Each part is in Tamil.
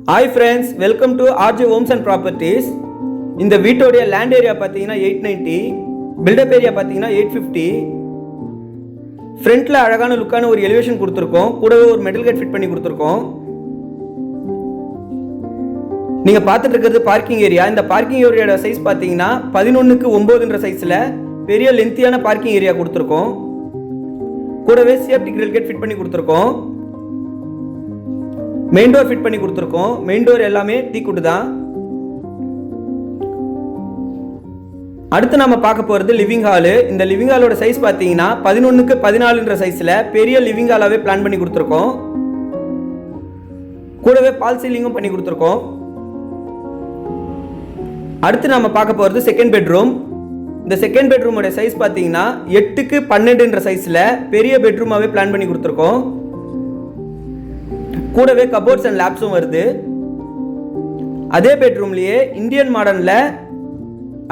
Hi friends, welcome to RJ Homes and Properties. இந்த வீட்டோடைய லேண்ட் ஏரியா பார்த்தீங்கன்னா 890, பில்டப் ஏரியா பார்த்தீங்கன்னா 850. ஃப்ரண்ட்ல அழகான லுக்கான ஒரு எலிவேஷன் கொடுத்துருக்கோம், கூடவே ஒரு மெட்டல் கேட் ஃபிட் பண்ணி கொடுத்துருக்கோம். நீங்க பார்த்துட்டு இருக்கிறது பார்க்கிங் ஏரியா. இந்த பார்க்கிங் ஏரியாவோட சைஸ் பார்த்தீங்கன்னா 11:9 சைஸ்ல பெரிய லென்த்தியான பார்க்கிங் ஏரியா கொடுத்துருக்கோம். கூடவே சேஃப்டி கிரில் கேட் ஃபிட் பண்ணி கொடுத்துருக்கோம். மெயின் டோர் ஃபிட் பண்ணி கொடுத்துருக்கோம். மெயின் டோர் எல்லாமே டீக்குட் தான். அடுத்து நம்ம பார்க்க போகிறது லிவிங் ஹாலு. இந்த லிவிங் ஹாலோட சைஸ் பார்த்தீங்கன்னா 11:14 சைஸில் பெரிய லிவிங் ஹாலாகவே பிளான் பண்ணி கொடுத்துருக்கோம். கூடவே பால் சீலிங்கும் பண்ணி கொடுத்துருக்கோம். அடுத்து நம்ம பார்க்க போகிறது செகண்ட் பெட்ரூம். இந்த செகண்ட் பெட்ரூமோட சைஸ் பார்த்தீங்கன்னா 8:12 சைஸில் பெரிய பெட்ரூமாகவே பிளான் பண்ணி கொடுத்துருக்கோம். கூடவே கபோர்ட்ஸ் அண்ட் லேப்ஸும் வருது. அதே பெட்ரூம்லயே இந்தியன் மாடர்ன்ல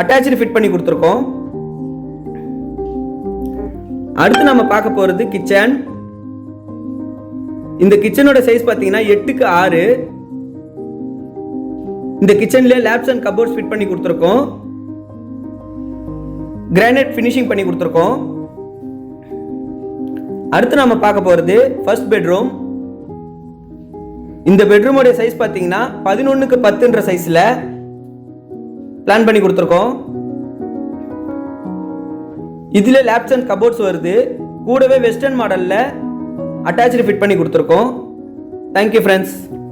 அட்டாச்டு ஃபிட் பண்ணி கொடுத்துருக்கோம். அடுத்து நம்ம பார்க்க போறது கிச்சன். இந்த கிச்சனோட சைஸ் பார்த்தீங்கன்னா 8:6. இந்த கிச்சன்ல லேப்ஸ் அண்ட் கபோர்ட்ஸ் ஃபிட் பண்ணி கொடுத்துருக்கோம். கிரானைட் ஃபினிஷிங் பண்ணி கொடுத்துருக்கோம். அடுத்து நம்ம பார்க்க போறது ஃபர்ஸ்ட் பெட்ரூம். இந்த பெட்ரூமோட சைஸ் பார்த்தீங்கன்னா 11:10 சைஸ்ல பிளான் பண்ணி கொடுத்துருக்கோம். இதுல லேப்ஸ் அண்ட் கபோர்ட்ஸ் வருது. கூடவே வெஸ்டர்ன் மாடல்ல அட்டாச்டு ஃபிட் பண்ணி கொடுத்துருக்கோம். Thank you friends.